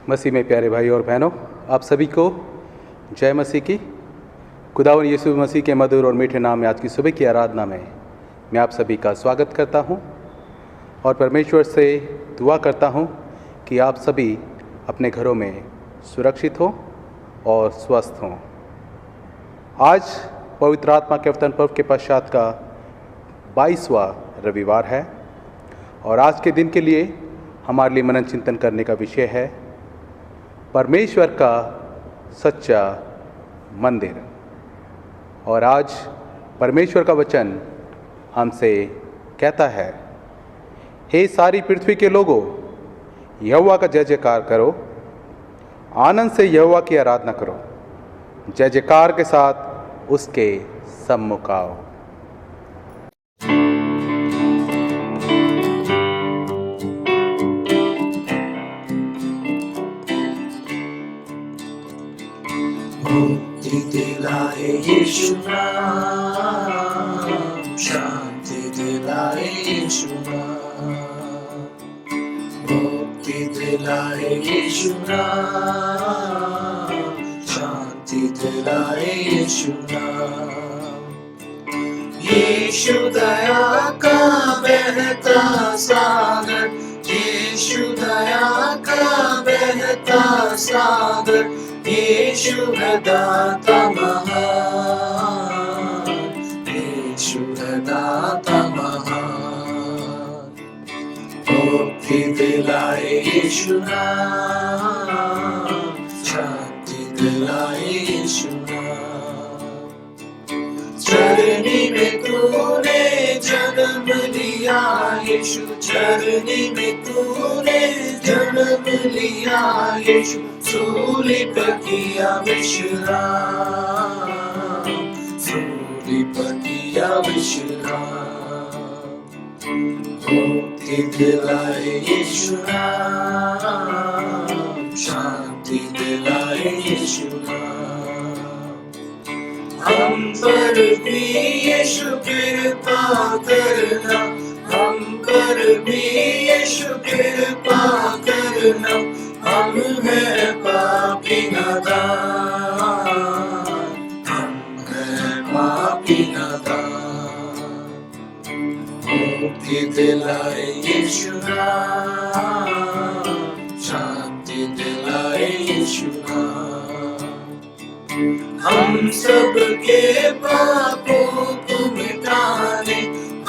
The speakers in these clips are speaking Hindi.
मसीह में प्यारे भाई और बहनों, आप सभी को जय मसीह की। खुदावंद यीशु मसीह के मधुर और मीठे नाम में आज की सुबह की आराधना में मैं आप सभी का स्वागत करता हूं और परमेश्वर से दुआ करता हूं कि आप सभी अपने घरों में सुरक्षित हों और स्वस्थ हों। आज पवित्र आत्मा के अवतरण पर्व के पश्चात का 22वां रविवार है और आज के दिन के लिए हमारे लिए मनन चिंतन करने का विषय है परमेश्वर का सच्चा मंदिर। और आज परमेश्वर का वचन हमसे कहता है, हे सारी पृथ्वी के लोगों, यहोवा का जय जयकार करो, आनंद से यहोवा की आराधना करो, जय जयकार के साथ उसके सम्मुख आओ। मुक्ति दिलाए यीशु नाम, शांति दिलाए यीशु नाम। मुक्ति दिलाए यीशु नाम, शांति दिलाए यीशु नाम। यीशु दया का बहता सागर, यीशु दया का बहता सागर, यीशु है दाता महान, यीशु है दाता महान। मुक्ति दिलाए यीशु नाम, शांति दिलाए यीशु नाम। चरनी में तूने जन्म लिया यीशु, चरनी में तूने जन्म लिया यीशु, सूली पर किया विश्राम, सूली पर किया विश्राम। मुक्ति दिलाए यीशु नाम, शांति दिलाए यीशु नाम। हम पर भी यीशु कृपा करना, हम पर भी यीशु कृपा करना। हम हैं पापी नादान, हम हैं पापी नादान। मुक्ति दिलाए यीशु नाम, शांति दिलाए यीशु नाम। हम सबके पापों को मिटाने,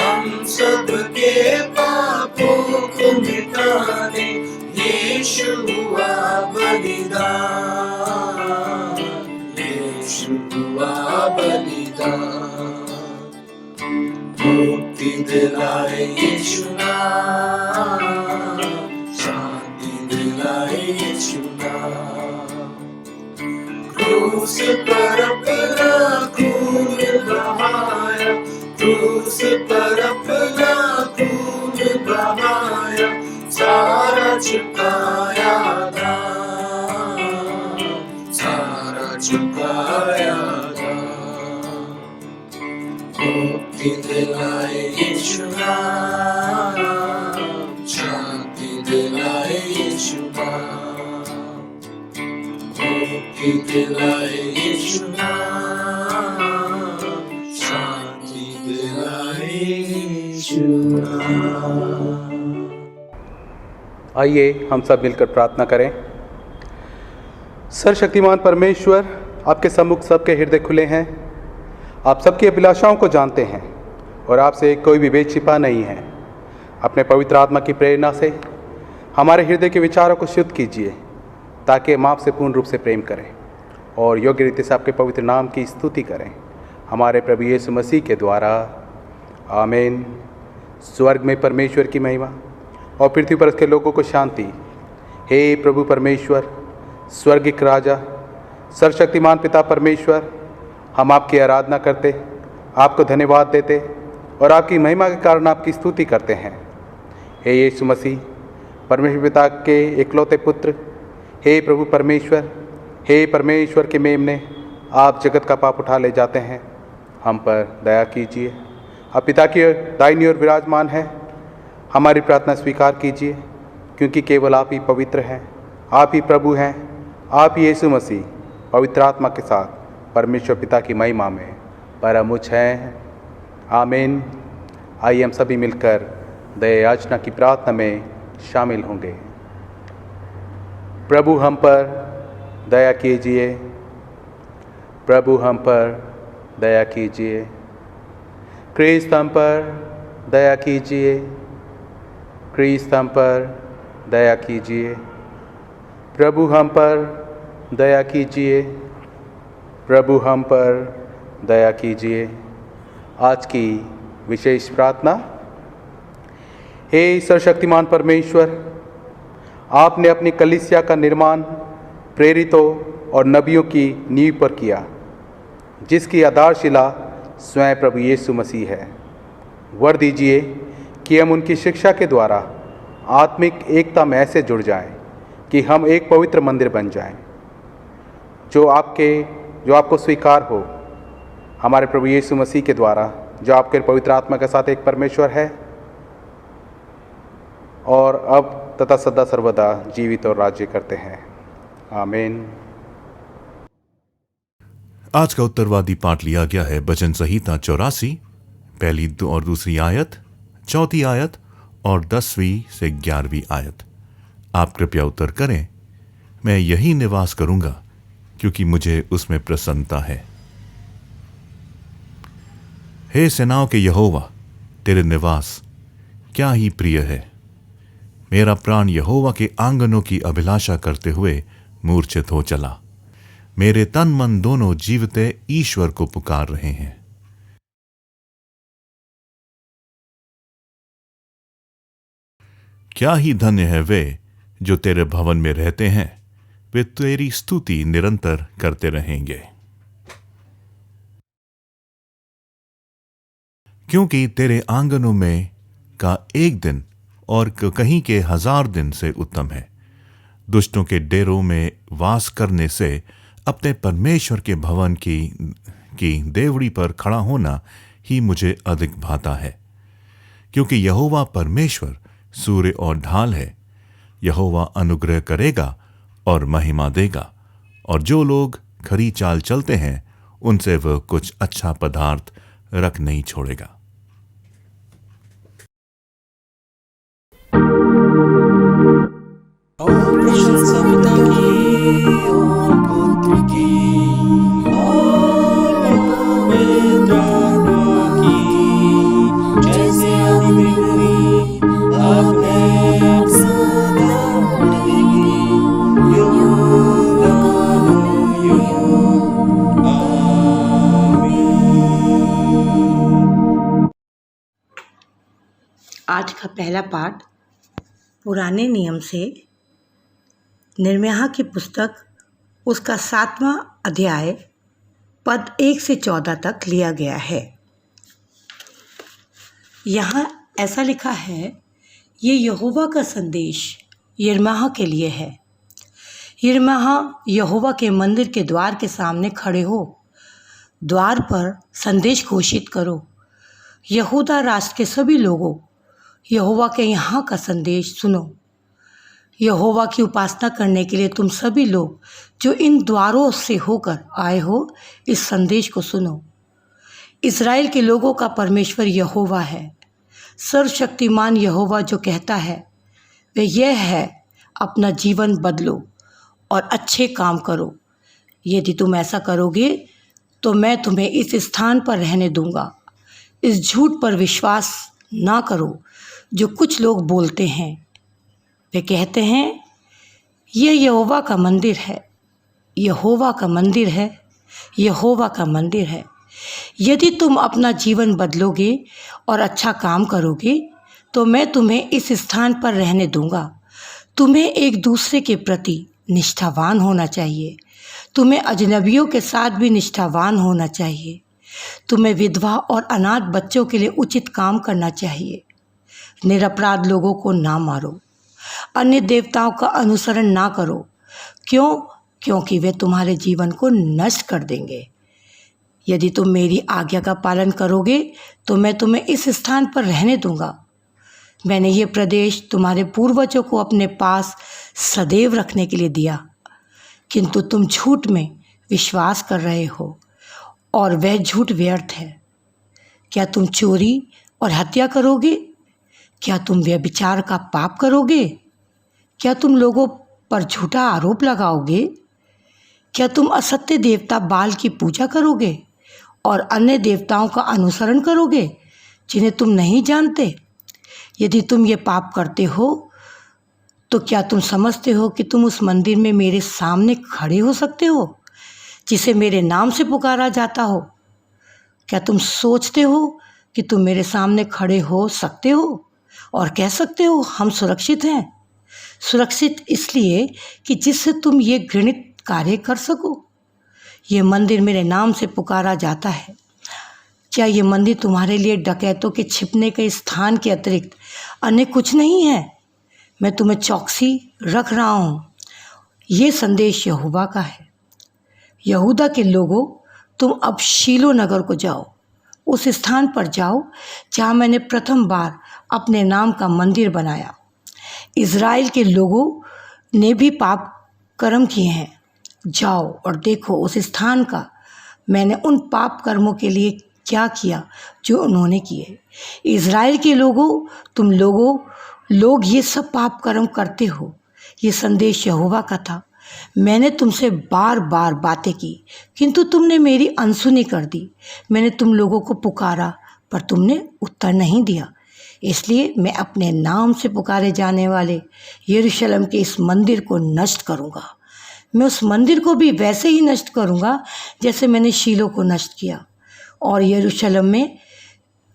हम सबके पापों को मिटाने यीशु हुआ बलिदान, यीशु हुआ बलिदान। मुक्ति दिलाए यीशु नाम, शांति दिलाए यीशु नाम। क्रूस पर अपना खून बहाया, क्रूस पर अपना खून बहाया, सारा चुकाया दाम, सारा चुकाया दाम। मुक्ति दिलाए यीशु नाम, शांति दिलाए यीशु नाम। मुक्ति दिलाए यीशु नाम, शांति दिलाए यीशु नाम। आइए हम सब मिलकर प्रार्थना करें। सर्वशक्तिमान परमेश्वर, आपके सम्मुख सबके हृदय खुले हैं। आप सबकी अभिलाषाओं को जानते हैं और आपसे कोई भी भेद छिपा नहीं है। अपने पवित्र आत्मा की प्रेरणा से हमारे हृदय के विचारों को शुद्ध कीजिए ताकि हम आपसे पूर्ण रूप से प्रेम करें और योग्य रीति से आपके पवित्र नाम की स्तुति करें, हमारे प्रभु यीशु मसीह के द्वारा। आमीन। स्वर्ग में परमेश्वर की महिमा और पृथ्वी पर उसके लोगों को शांति। हे प्रभु परमेश्वर, स्वर्गिक राजा, सर्वशक्तिमान पिता परमेश्वर, हम आपकी आराधना करते, आपको धन्यवाद देते और आपकी महिमा के कारण आपकी स्तुति करते हैं। हे यीशु मसीह, परमेश्वर पिता के इकलौते पुत्र, हे प्रभु परमेश्वर, हे परमेश्वर के मेमने, आप जगत का पाप उठा ले जाते हैं, हम पर दया कीजिए। आप पिता की दाहिनी ओर विराजमान है, हमारी प्रार्थना स्वीकार कीजिए, क्योंकि केवल आप ही पवित्र हैं आप ही प्रभु हैं, आप ही यीशु मसीह पवित्र आत्मा के साथ परमेश्वर पिता की महिमा में परम उच्च हैं। आमीन। आइए हम सभी मिलकर दया याचना की प्रार्थना में शामिल होंगे। प्रभु हम पर दया कीजिए, प्रभु हम पर दया कीजिए। क्रिस्त हम पर दया कीजिए, क्रिस्त हम पर दया कीजिए। प्रभु हम पर दया कीजिए, प्रभु हम पर दया कीजिए। आज की विशेष प्रार्थना। हे सर्वशक्तिमान परमेश्वर, आपने अपनी कलीसिया का निर्माण प्रेरितों और नबियों की नींव पर किया, जिसकी आधारशिला स्वयं प्रभु यीशु मसीह है। वर दीजिए कि हम उनकी शिक्षा के द्वारा आत्मिक एकता में ऐसे जुड़ जाएं कि हम एक पवित्र मंदिर बन जाएं, जो आपको स्वीकार हो, हमारे प्रभु यीशु मसीह के द्वारा, जो आपके पवित्र आत्मा के साथ एक परमेश्वर है और अब तथा सदा सर्वदा जीवित और राज्य करते हैं। आमीन। आज का उत्तरवादी पाठ लिया गया है वचन संहिता 84, पहली और दूसरी आयत, चौथी आयत और 10वीं से 11वीं आयत। आप कृपया उत्तर करें। मैं यही निवास करूंगा, क्योंकि मुझे उसमें प्रसन्नता है। हे सेनाओं के यहोवा, तेरे निवास क्या ही प्रिय है। मेरा प्राण यहोवा के आंगनों की अभिलाषा करते हुए मूर्छित हो चला। मेरे तन मन दोनों जीवते ईश्वर को पुकार रहे हैं। क्या ही धन्य है वे जो तेरे भवन में रहते हैं, वे तेरी स्तुति निरंतर करते रहेंगे। क्योंकि तेरे आंगनों में का एक दिन और कहीं के 1000 दिन से उत्तम है। दुष्टों के डेरों में वास करने से अपने परमेश्वर के भवन की देवड़ी पर खड़ा होना ही मुझे अधिक भाता है। क्योंकि यहोवा परमेश्वर सूर्य और ढाल है। यहोवा अनुग्रह करेगा और महिमा देगा, और जो लोग खरी चाल चलते हैं उनसे वह कुछ अच्छा पदार्थ रख नहीं छोड़ेगा। और प्रशंसा पिता की और पुत्र की और पवित्र आत्मा की, जैसे आदि में हुई अब है अब सदा रहेगी, युग युग। आमीन। आज का पहला पाठ पुराने नियम से निर्मया की पुस्तक, उसका 7वां अध्याय पद 1 से 14 तक लिया गया है। यहाँ ऐसा लिखा है, ये यहोवा का संदेश यिर्मयाह के लिए है। यिर्मयाह, यहोवा के मंदिर के द्वार के सामने खड़े हो, द्वार पर संदेश घोषित करो। यहूदा राष्ट्र के सभी लोगों, यहोवा के यहाँ का संदेश सुनो। यहोवा की उपासना करने के लिए तुम सभी लोग जो इन द्वारों से होकर आए हो, इस संदेश को सुनो। इज़राइल के लोगों का परमेश्वर यहोवा है। सर्वशक्तिमान यहोवा जो कहता है वह यह है, अपना जीवन बदलो और अच्छे काम करो। यदि तुम ऐसा करोगे तो मैं तुम्हें इस स्थान पर रहने दूंगा। इस झूठ पर विश्वास ना करो जो कुछ लोग बोलते हैं। वे कहते हैं, यह यहोवा का मंदिर है, यहोवा का मंदिर है, यहोवा का मंदिर है। यदि तुम अपना जीवन बदलोगे और अच्छा काम करोगे तो मैं तुम्हें इस स्थान पर रहने दूंगा। तुम्हें एक दूसरे के प्रति निष्ठावान होना चाहिए। तुम्हें अजनबियों के साथ भी निष्ठावान होना चाहिए। तुम्हें विधवा और अनाथ बच्चों के लिए उचित काम करना चाहिए। निरपराध लोगों को ना मारो। अन्य देवताओं का अनुसरण ना करो। क्योंकि वे तुम्हारे जीवन को नष्ट कर देंगे। यदि तुम मेरी आज्ञा का पालन करोगे तो मैं तुम्हें इस स्थान पर रहने दूंगा। मैंने ये प्रदेश तुम्हारे पूर्वजों को अपने पास सदैव रखने के लिए दिया, किंतु तुम झूठ में विश्वास कर रहे हो और वह झूठ व्यर्थ है। क्या तुम चोरी और हत्या करोगे? क्या तुम व्यभिचार का पाप करोगे? क्या तुम लोगों पर झूठा आरोप लगाओगे? क्या तुम असत्य देवता बाल की पूजा करोगे और अन्य देवताओं का अनुसरण करोगे जिन्हें तुम नहीं जानते? यदि तुम ये पाप करते हो तो क्या तुम समझते हो कि तुम उस मंदिर में मेरे सामने खड़े हो सकते हो जिसे मेरे नाम से पुकारा जाता हो? क्या तुम सोचते हो कि तुम मेरे सामने खड़े हो सकते हो और कह सकते हो हम सुरक्षित हैं? सुरक्षित इसलिए कि जिससे तुम ये घृणित कार्य कर सको। ये मंदिर मेरे नाम से पुकारा जाता है। क्या ये मंदिर तुम्हारे लिए डकैतों के छिपने के स्थान के अतिरिक्त अन्य कुछ नहीं है? मैं तुम्हें चौकसी रख रहा हूँ। ये संदेश यहोवा का है। यहूदा के लोगों, तुम अब शीलो नगर को जाओ, उस स्थान पर जाओ जहाँ मैंने प्रथम बार अपने नाम का मंदिर बनाया। इज़राइल के लोगों ने भी पाप कर्म किए हैं। जाओ और देखो उस स्थान का मैंने उन पाप कर्मों के लिए क्या किया जो उन्होंने किए। इज़राइल के लोगों, तुम लोग ये सब पाप कर्म करते हो। ये संदेश यहोवा का था। मैंने तुमसे बार बार बातें की, किंतु तुमने मेरी अनसुनी कर दी। मैंने तुम लोगों को पुकारा, पर तुमने उत्तर नहीं दिया। इसलिए मैं अपने नाम से पुकारे जाने वाले यरूशलेम के इस मंदिर को नष्ट करूँगा। मैं उस मंदिर को भी वैसे ही नष्ट करूँगा जैसे मैंने शीलो को नष्ट किया। और यरूशलेम में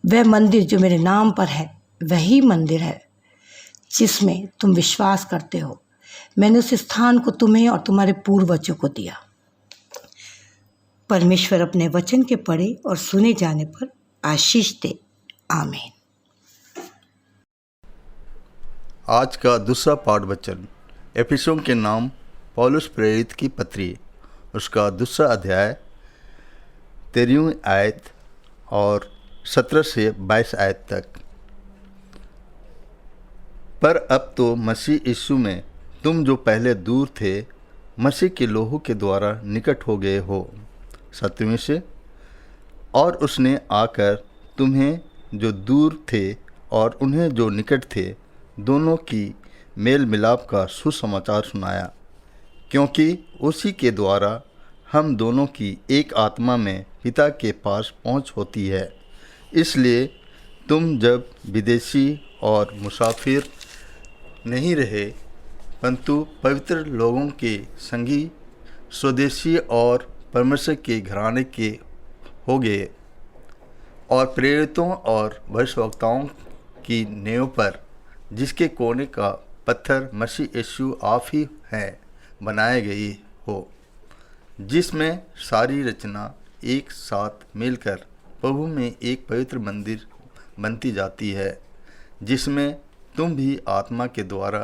वह मंदिर जो मेरे नाम पर है, वही मंदिर है जिसमें तुम विश्वास करते हो। मैंने उस स्थान को तुम्हें और तुम्हारे पूर्वजों को दिया। परमेश्वर अपने वचन के पढ़े और सुने जाने पर आशीष दे। आमीन। आज का दूसरा पाठ वचन एफिसियों के नाम पौलुस प्रेरित की पत्री, उसका दूसरा अध्याय 13वीं आयत और 17 से 22 आयत तक। पर अब तो मसीह यीशु में तुम जो पहले दूर थे, मसीह के लोहू के द्वारा निकट हो गए हो सत्यमें से, और उसने आकर तुम्हें जो दूर थे और उन्हें जो निकट थे, दोनों की मेल मिलाप का सुसमाचार सुनाया। क्योंकि उसी के द्वारा हम दोनों की एक आत्मा में पिता के पास पहुंच होती है। इसलिए तुम जब विदेशी और मुसाफिर नहीं रहे, परंतु पवित्र लोगों के संगी, स्वदेशी और परमेश्वर के घराने के हो गए, और प्रेरितों और भविष्यवक्ताओं की नींव पर, जिसके कोने का पत्थर मसीह यीशु आप ही हैं, बनाए गई हो, जिसमें सारी रचना एक साथ मिलकर प्रभु में एक पवित्र मंदिर बनती जाती है, जिसमें तुम भी आत्मा के द्वारा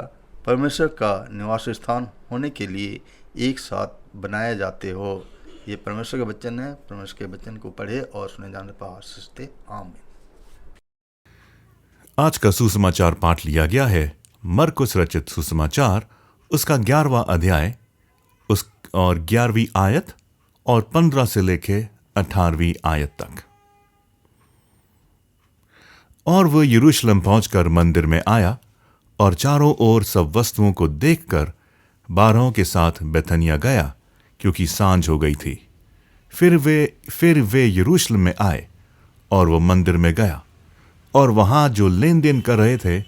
परमेश्वर का निवास स्थान होने के लिए एक साथ बनाए जाते हो। ये परमेश्वर का वचन है। परमेश्वर के वचन को पढ़े और सुने जाने पर आशीष दे। आमीन। आज का सुसमाचार पाठ लिया गया है मरकुस रचित सुसमाचार, उसका 11वां अध्याय और 11वीं आयत और 15 से लेके 18वीं आयत तक। और वह यरूशलेम पहुंचकर मंदिर में आया और चारों ओर सब वस्तुओं को देखकर 12 के साथ बेथनिया गया, क्योंकि सांझ हो गई थी। फिर वे यरूशलेम में आए और वह मंदिर में गया, और वहां जो लेन देन कर रहे थे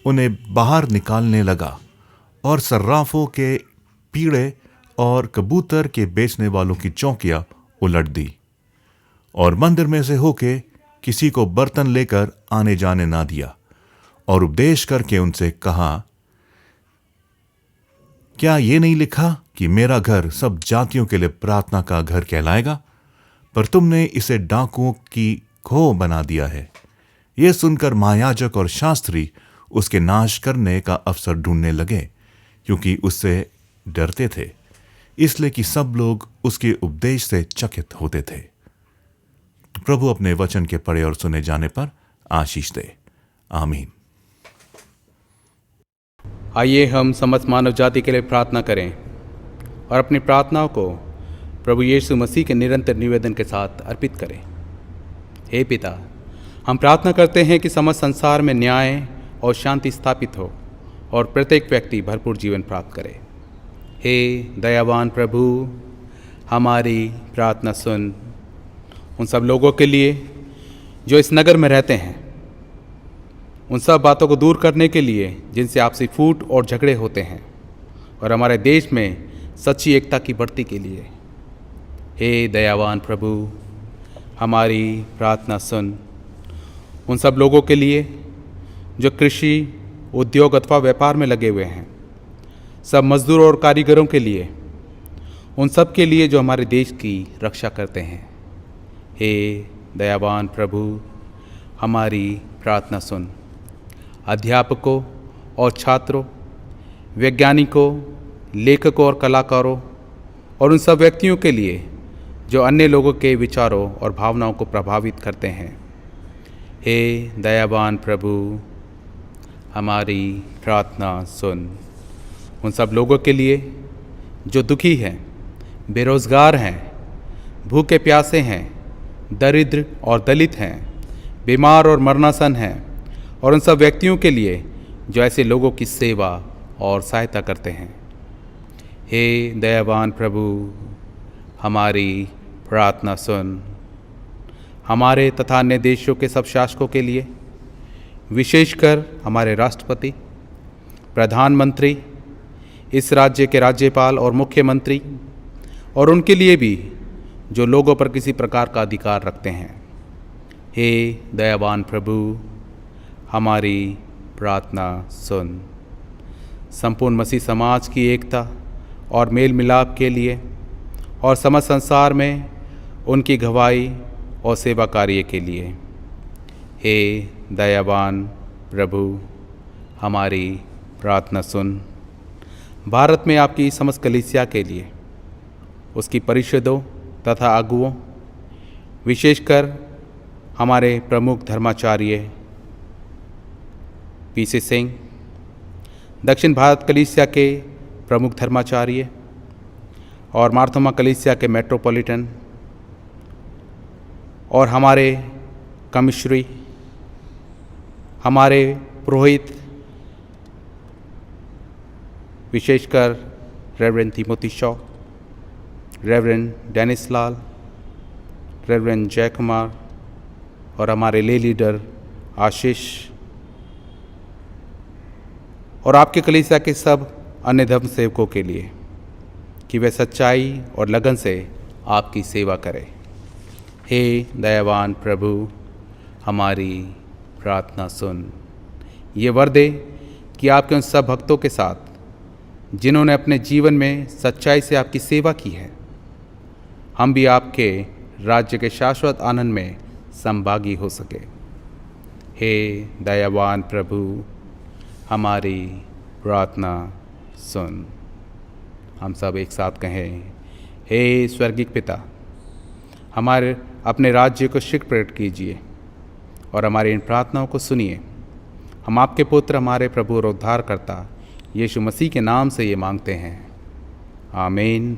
उन्हें बाहर निकालने लगा, और सर्राफों के पीड़े और कबूतर के बेचने वालों की चौकियां उलट दी, और मंदिर में से होके किसी को बर्तन लेकर आने जाने ना दिया, और उपदेश करके उनसे कहा, क्या ये नहीं लिखा कि मेरा घर सब जातियों के लिए प्रार्थना का घर कहलाएगा? पर तुमने इसे डाकुओं की खोह बना दिया है। यह सुनकर महायाजक और शास्त्री उसके नाश करने का अवसर ढूंढने लगे, क्योंकि उससे डरते थे, इसलिए कि सब लोग उसके उपदेश से चकित होते थे। प्रभु अपने वचन के पढ़े और सुने जाने पर आशीष दे। आमीन। आइए हम समस्त मानव जाति के लिए प्रार्थना करें और अपनी प्रार्थनाओं को प्रभु यीशु मसीह के निरंतर निवेदन के साथ अर्पित करें। हे पिता, हम प्रार्थना करते हैं कि समस्त संसार में न्याय और शांति स्थापित हो और प्रत्येक व्यक्ति भरपूर जीवन प्राप्त करे। हे दयावान प्रभु, हमारी प्रार्थना सुन। उन सब लोगों के लिए जो इस नगर में रहते हैं, उन सब बातों को दूर करने के लिए जिनसे आपसी फूट और झगड़े होते हैं, और हमारे देश में सच्ची एकता की बढ़ती के लिए। हे दयावान प्रभु, हमारी प्रार्थना सुन। उन सब लोगों के लिए जो कृषि, उद्योग अथवा व्यापार में लगे हुए हैं, सब मजदूरों और कारीगरों के लिए, उन सब के लिए जो हमारे देश की रक्षा करते हैं। हे दयावान प्रभु, हमारी प्रार्थना सुन। अध्यापकों और छात्रों, वैज्ञानिकों, लेखकों और कलाकारों और उन सब व्यक्तियों के लिए जो अन्य लोगों के विचारों और भावनाओं को प्रभावित करते हैं। हे दयावान प्रभु, हमारी प्रार्थना सुन। उन सब लोगों के लिए जो दुखी हैं, बेरोज़गार हैं, भूखे प्यासे हैं, दरिद्र और दलित हैं, बीमार और मरणासन हैं, और उन सब व्यक्तियों के लिए जो ऐसे लोगों की सेवा और सहायता करते हैं। हे दयावान प्रभु, हमारी प्रार्थना सुन। हमारे तथा अन्य देशों के सब शासकों के लिए, विशेषकर हमारे राष्ट्रपति, प्रधानमंत्री, इस राज्य के राज्यपाल और मुख्यमंत्री, और उनके लिए भी जो लोगों पर किसी प्रकार का अधिकार रखते हैं। हे दयावान प्रभु, हमारी प्रार्थना सुन। संपूर्ण मसीह समाज की एकता और मेल मिलाप के लिए और समस्त संसार में उनकी गवाही और सेवा कार्य के लिए। हे दयावान प्रभु, हमारी प्रार्थना सुन। भारत में आपकी समस्त कलीसिया के लिए, उसकी परिषदों तथा अगुओं, विशेषकर हमारे प्रमुख धर्माचार्य पीसी सिंह, दक्षिण भारत कलीसिया के प्रमुख धर्माचार्य और मार्थोमा कलीसिया के मेट्रोपॉलिटन, और हमारे कमिश्नरी, हमारे पुरोहित, विशेषकर reverend Timothy Shaw, reverend Dennis Lal, reverend Jai Kumar, और हमारे ले लीडर आशीष, और आपके कलीसिया के सब अन्य धर्म सेवकों के लिए, कि वे सच्चाई और लगन से आपकी सेवा करें। हे दयावान प्रभु, हमारी प्रार्थना सुन। ये वर दे कि आपके उन सब भक्तों के साथ जिन्होंने अपने जीवन में सच्चाई से आपकी सेवा की है, हम भी आपके राज्य के शाश्वत आनंद में संभागी हो सके। हे दयावान प्रभु, हमारी प्रार्थना सुन। हम सब एक साथ कहें, हे स्वर्गीय पिता, हमारे अपने राज्य को शीघ्र प्रकट कीजिए और हमारी इन प्रार्थनाओं को सुनिए। हम आपके पुत्र, हमारे प्रभु और उद्धारकर्ता यीशु मसीह के नाम से ये मांगते हैं। आमीन।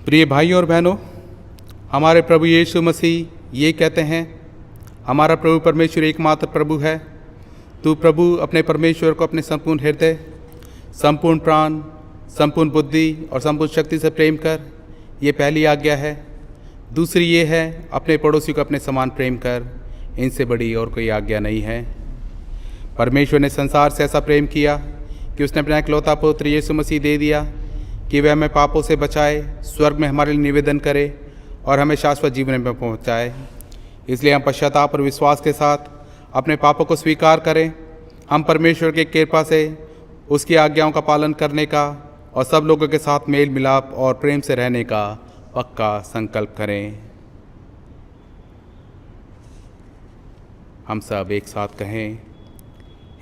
प्रिय भाइयों और बहनों, हमारे प्रभु यीशु मसीह ये कहते हैं, हमारा प्रभु परमेश्वर एकमात्र प्रभु है। तू प्रभु अपने परमेश्वर को अपने संपूर्ण हृदय, संपूर्ण प्राण, संपूर्ण बुद्धि और संपूर्ण शक्ति से प्रेम कर। ये पहली आज्ञा है। दूसरी ये है, अपने पड़ोसी को अपने समान प्रेम कर। इनसे बड़ी और कोई आज्ञा नहीं है। परमेश्वर ने संसार से ऐसा प्रेम किया कि उसने अपना इकलौता पुत्र यीशु मसीह दे दिया कि वह हमें पापों से बचाए, स्वर्ग में हमारे लिए निवेदन करे और हमें शाश्वत जीवन में पहुंचाए। इसलिए हम पश्चाताप और विश्वास के साथ अपने पापों को स्वीकार करें। हम परमेश्वर की कृपा से उसकी आज्ञाओं का पालन करने का और सब लोगों के साथ मेल मिलाप और प्रेम से रहने का पक्का संकल्प करें। हम सब एक साथ कहें,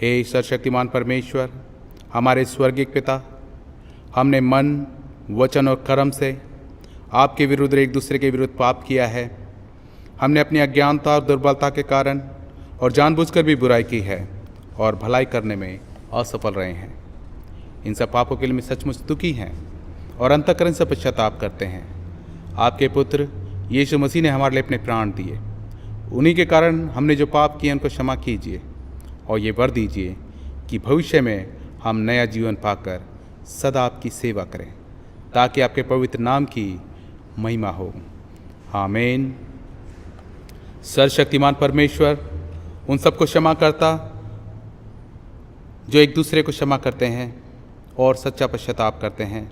हे सर्वशक्तिमान परमेश्वर, हमारे स्वर्गीय पिता, हमने मन, वचन और कर्म से आपके विरुद्ध एक दूसरे के विरुद्ध पाप किया है। हमने अपनी अज्ञानता और दुर्बलता के कारण और जानबूझकर भी बुराई की है और भलाई करने में असफल रहे हैं। इन सब पापों के लिए मैं सचमुच दुखी हैं और अंतःकरण से पश्चाताप करते हैं। आपके पुत्र यीशु मसीह ने हमारे लिए अपने प्राण दिए। उन्हीं के कारण हमने जो पाप किए उनको क्षमा कीजिए और ये वर दीजिए कि भविष्य में हम नया जीवन पाकर सदा आपकी सेवा करें, ताकि आपके पवित्र नाम की महिमा हो। आमीन। सर्वशक्तिमान परमेश्वर उन सबको क्षमा करता जो एक दूसरे को क्षमा करते हैं और सच्चा पश्चाताप करते हैं।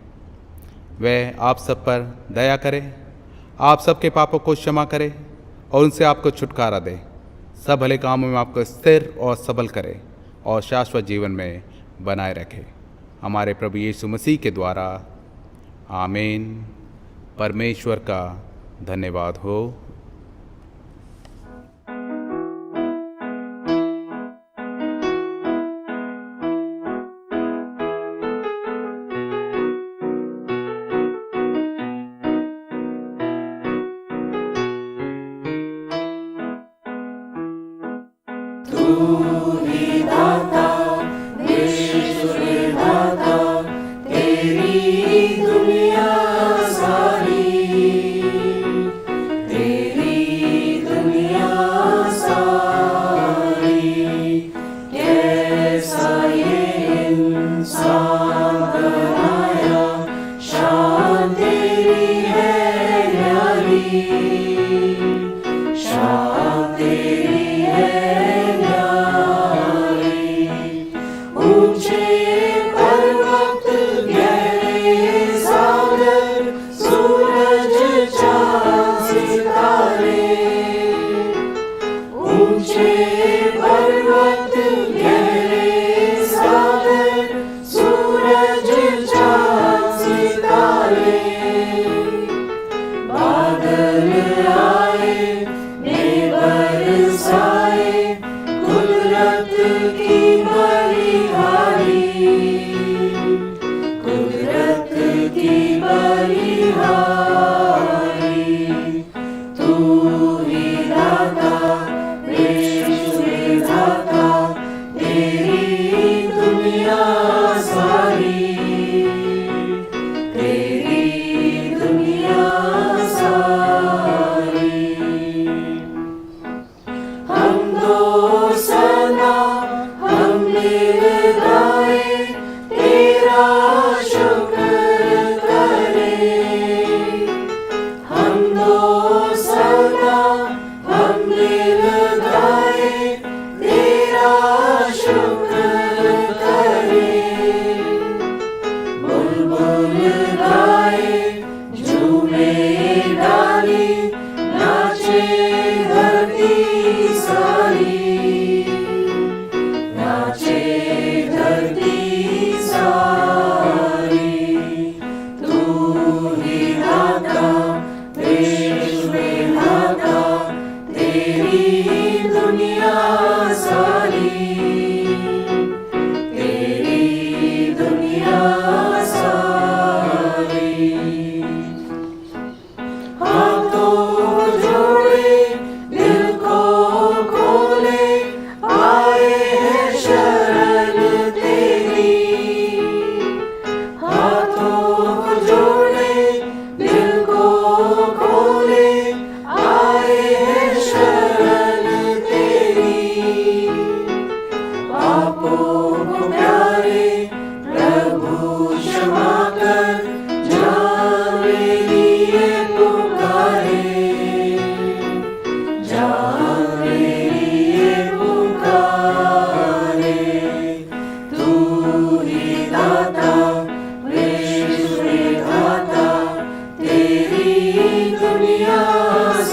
वह आप सब पर दया करे, आप सबके पापों को क्षमा करे और उनसे आपको छुटकारा दे, सब भले कामों में आपको स्थिर और सबल करे और शाश्वत जीवन में बनाए रखे। हमारे प्रभु यीशु मसीह के द्वारा। आमीन। परमेश्वर का धन्यवाद हो।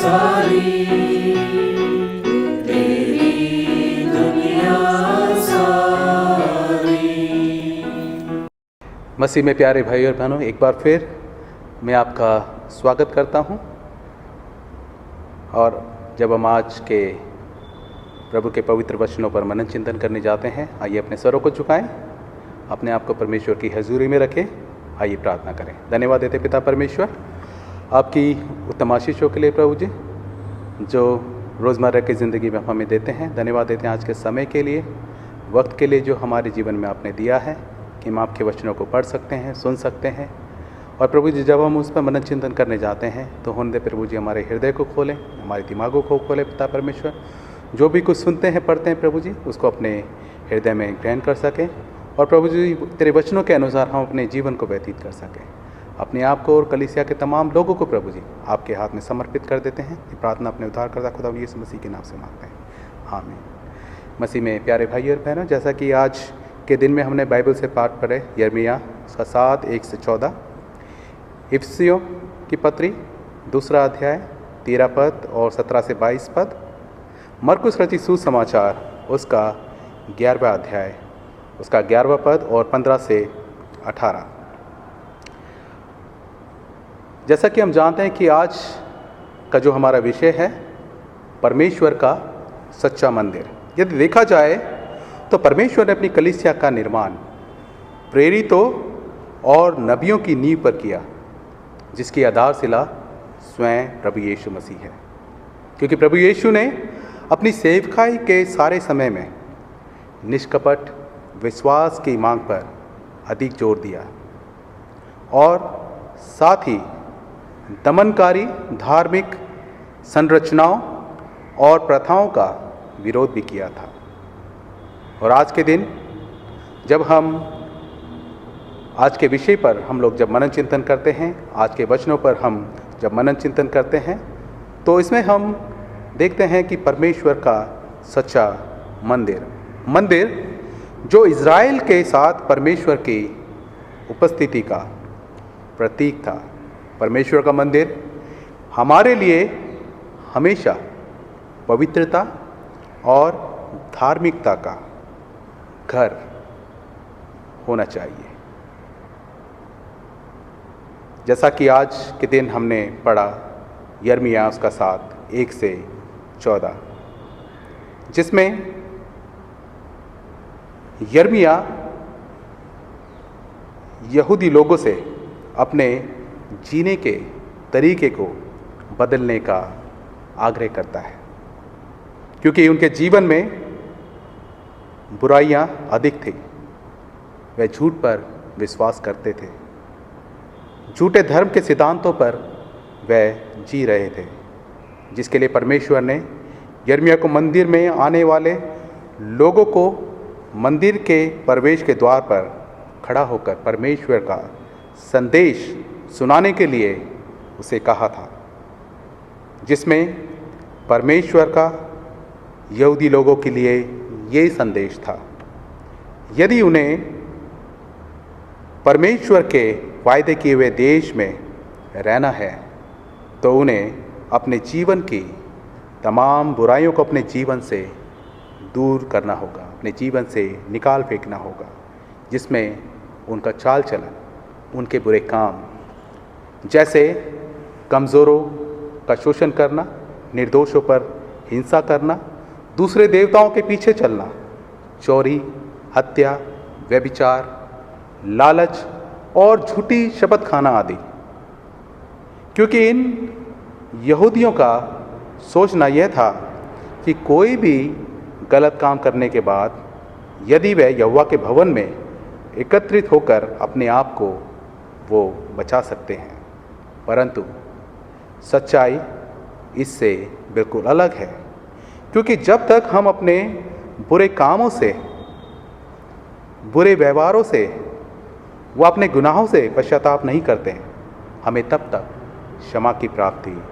सारी तेरी दुनिया सारी। मसीह में प्यारे भाई और बहनों, एक बार फिर मैं आपका स्वागत करता हूं। और जब हम आज के प्रभु के पवित्र वचनों पर मनन चिंतन करने जाते हैं, आइए अपने स्वरों को झुकाएं, अपने आप को परमेश्वर की हजूरी में रखें। आइए प्रार्थना करें। धन्यवाद देते पिता परमेश्वर आपकी उत्तम आशीषों के लिए प्रभु जी, जो रोज़मर्रा की ज़िंदगी में हमें देते हैं। धन्यवाद देते हैं आज के समय के लिए, वक्त के लिए जो हमारे जीवन में आपने दिया है कि हम आपके वचनों को पढ़ सकते हैं, सुन सकते हैं। और प्रभु जी, जब हम उस पर मनन चिंतन करने जाते हैं तो होने दे प्रभु जी, हमारे हृदय को खोलें, हमारे दिमागों को खोलें पिता परमेश्वर। जो भी कुछ सुनते हैं, पढ़ते हैं प्रभु जी, उसको अपने हृदय में ग्रहण कर सकें। और प्रभु जी, तेरे वचनों के अनुसार हम अपने जीवन को व्यतीत कर सकें। अपने आप को और कलीसिया के तमाम लोगों को प्रभु जी आपके हाथ में समर्पित कर देते हैं। ये प्रार्थना अपने उद्धारकर्ता खुदा यीशु मसीह के नाम से मांगते हैं, आमीन। मसीह में प्यारे भाई और बहनों, जैसा कि आज के दिन में हमने बाइबल से पाठ पढ़े, यिर्मयाह उसका 7:1-14, इफिसियों की पत्री 2 अध्याय 13 पद और 17 से 22 पद, मरकुस रचित सुसमाचार उसका 11वां अध्याय उसका 11वां पद और 15 से 18। जैसा कि हम जानते हैं कि आज का जो हमारा विषय है, परमेश्वर का सच्चा मंदिर। यदि देखा जाए तो परमेश्वर ने अपनी कलीसिया का निर्माण प्रेरितों और नबियों की नींव पर किया, जिसकी आधारशिला स्वयं प्रभु यीशु मसीह है। क्योंकि प्रभु यीशु ने अपनी सेवकाई के सारे समय में निष्कपट विश्वास की मांग पर अधिक जोर दिया और साथ ही दमनकारी धार्मिक संरचनाओं और प्रथाओं का विरोध भी किया था। और आज के दिन जब हम आज के विषय पर हम लोग जब मनन चिंतन करते हैं, आज के वचनों पर हम जब मनन चिंतन करते हैं, तो इसमें हम देखते हैं कि परमेश्वर का सच्चा मंदिर जो इज़राइल के साथ परमेश्वर की उपस्थिति का प्रतीक था। परमेश्वर का मंदिर हमारे लिए हमेशा पवित्रता और धार्मिकता का घर होना चाहिए। जैसा कि आज के दिन हमने पढ़ा यिर्मयाह उसका 7:1-14, जिसमें यिर्मयाह यहूदी लोगों से अपने जीने के तरीके को बदलने का आग्रह करता है, क्योंकि उनके जीवन में बुराइयां अधिक थी। वे झूठ पर विश्वास करते थे, झूठे धर्म के सिद्धांतों पर वे जी रहे थे, जिसके लिए परमेश्वर ने यिर्मयाह को मंदिर में आने वाले लोगों को मंदिर के प्रवेश के द्वार पर खड़ा होकर परमेश्वर का संदेश सुनाने के लिए उसे कहा था, जिसमें परमेश्वर का यहूदी लोगों के लिए ये संदेश था, यदि उन्हें परमेश्वर के वायदे किए हुए देश में रहना है तो उन्हें अपने जीवन की तमाम बुराइयों को अपने जीवन से दूर करना होगा, अपने जीवन से निकाल फेंकना होगा, जिसमें उनका चाल चलन, उनके बुरे काम, जैसे कमज़ोरों का शोषण करना, निर्दोषों पर हिंसा करना, दूसरे देवताओं के पीछे चलना, चोरी, हत्या, व्यभिचार, लालच और झूठी शपथ खाना आदि। क्योंकि इन यहूदियों का सोचना यह था कि कोई भी गलत काम करने के बाद यदि वह यहोवा के भवन में एकत्रित होकर अपने आप को वो बचा सकते हैं, परंतु सच्चाई इससे बिल्कुल अलग है। क्योंकि जब तक हम अपने बुरे कामों से, बुरे व्यवहारों से, वो अपने गुनाहों से पश्चाताप नहीं करते हैं, हमें तब तक क्षमा की प्राप्ति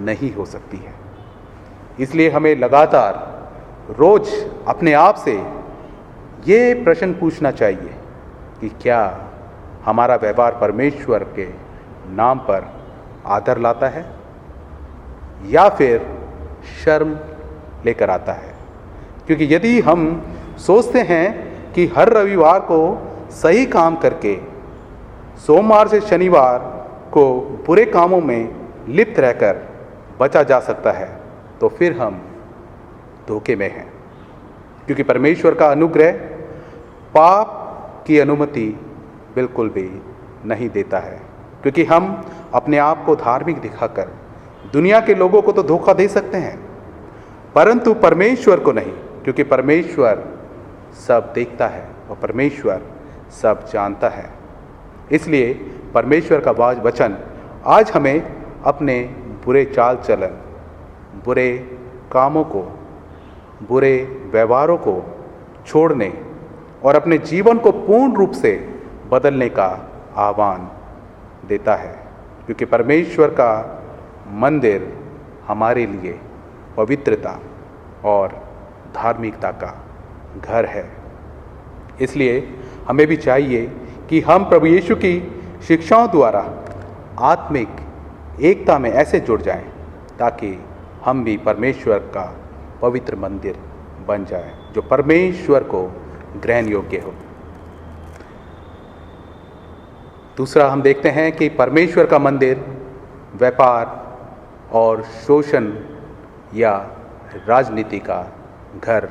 नहीं हो सकती है। इसलिए हमें लगातार रोज अपने आप से ये प्रश्न पूछना चाहिए कि क्या हमारा व्यवहार परमेश्वर के नाम पर आदर लाता है? या फिर शर्म लेकर आता है। क्योंकि यदि हम सोचते हैं कि हर रविवार को सही काम करके सोमवार से शनिवार को बुरे कामों में लिप्त रहकर बचा जा सकता है, तो फिर हम धोखे में हैं। क्योंकि परमेश्वर का अनुग्रह पाप की अनुमति बिल्कुल भी नहीं देता है। क्योंकि हम अपने आप को धार्मिक दिखाकर दुनिया के लोगों को तो धोखा दे सकते हैं, परंतु परमेश्वर को नहीं। क्योंकि परमेश्वर सब देखता है और परमेश्वर सब जानता है। इसलिए परमेश्वर का वचन आज हमें अपने बुरे चाल चलन, बुरे कामों को, बुरे व्यवहारों को छोड़ने और अपने जीवन को पूर्ण रूप से बदलने का आह्वान देता है। क्योंकि परमेश्वर का मंदिर हमारे लिए पवित्रता और धार्मिकता का घर है। इसलिए हमें भी चाहिए कि हम प्रभु यीशु की शिक्षाओं द्वारा आत्मिक एकता में ऐसे जुड़ जाएं ताकि हम भी परमेश्वर का पवित्र मंदिर बन जाएं, जो परमेश्वर को ग्रहण योग्य हो। दूसरा हम देखते हैं कि परमेश्वर का मंदिर व्यापार और शोषण या राजनीति का घर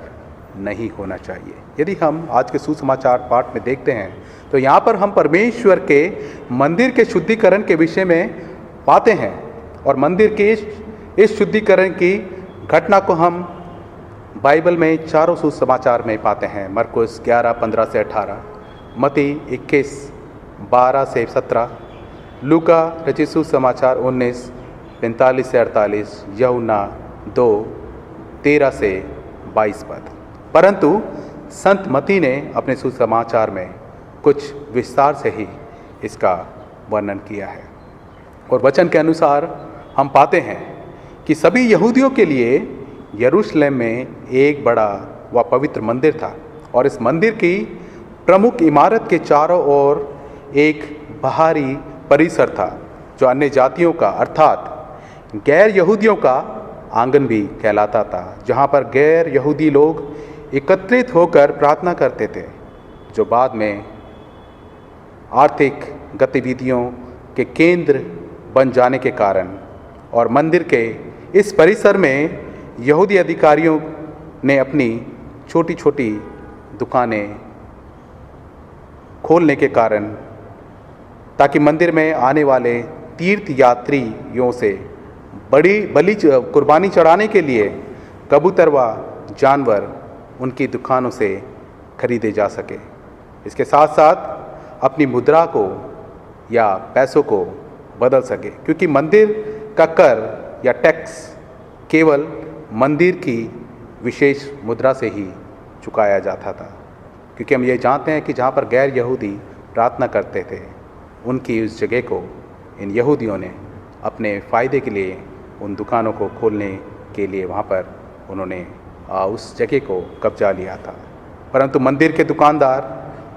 नहीं होना चाहिए। यदि हम आज के सुसमाचार पाठ में देखते हैं तो यहाँ पर हम परमेश्वर के मंदिर के शुद्धिकरण के विषय में पाते हैं, और मंदिर के इस शुद्धिकरण की घटना को हम बाइबल में चारों सुसमाचार में पाते हैं। मरकुस 11:15 से 18, मत्ती 21:12 से 17, लूका रचित सुसमाचार 19:45 से 48, यूहन्ना 2:13 से 22 पद। परंतु संत मत्ती ने अपने सुसमाचार में कुछ विस्तार से ही इसका वर्णन किया है। और वचन के अनुसार हम पाते हैं कि सभी यहूदियों के लिए यरूशलेम में एक बड़ा व पवित्र मंदिर था, और इस मंदिर की प्रमुख इमारत के चारों ओर एक बाहरी परिसर था जो अन्य जातियों का अर्थात गैर यहूदियों का आंगन भी कहलाता था, जहाँ पर गैर यहूदी लोग एकत्रित होकर प्रार्थना करते थे, जो बाद में आर्थिक गतिविधियों के केंद्र बन जाने के कारण और मंदिर के इस परिसर में यहूदी अधिकारियों ने अपनी छोटी छोटी दुकानें खोलने के कारण, ताकि मंदिर में आने वाले तीर्थ यात्रियों से बड़ी कुर्बानी चढ़ाने के लिए कबूतर व जानवर उनकी दुकानों से खरीदे जा सके। इसके साथ साथ अपनी मुद्रा को या पैसों को बदल सके, क्योंकि मंदिर का कर या टैक्स केवल मंदिर की विशेष मुद्रा से ही चुकाया जाता था। क्योंकि हम ये जानते हैं कि जहाँ पर गैर यहूदी प्रार्थना करते थे, उनकी उस जगह को इन यहूदियों ने अपने फ़ायदे के लिए उन दुकानों को खोलने के लिए वहाँ पर उन्होंने उस जगह को कब्जा लिया था। परंतु मंदिर के दुकानदार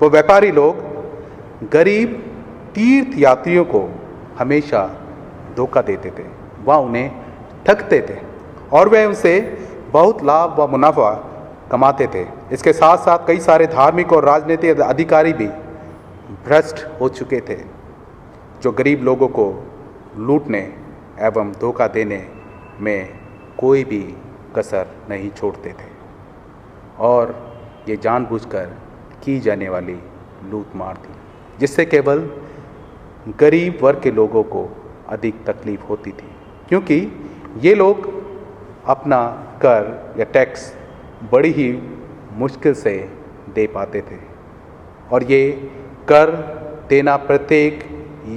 वो व्यापारी लोग गरीब तीर्थ यात्रियों को हमेशा धोखा देते थे, वह उन्हें ठगते थे और वे उनसे बहुत लाभ व मुनाफा कमाते थे। इसके साथ साथ कई सारे धार्मिक और राजनीतिक अधिकारी भी भ्रष्ट हो चुके थे, जो गरीब लोगों को लूटने एवं धोखा देने में कोई भी कसर नहीं छोड़ते थे, और ये जानबूझकर की जाने वाली लूट मार थी, जिससे केवल गरीब वर्ग के लोगों को अधिक तकलीफ होती थी, क्योंकि ये लोग अपना कर या टैक्स बड़ी ही मुश्किल से दे पाते थे, और ये कर देना प्रत्येक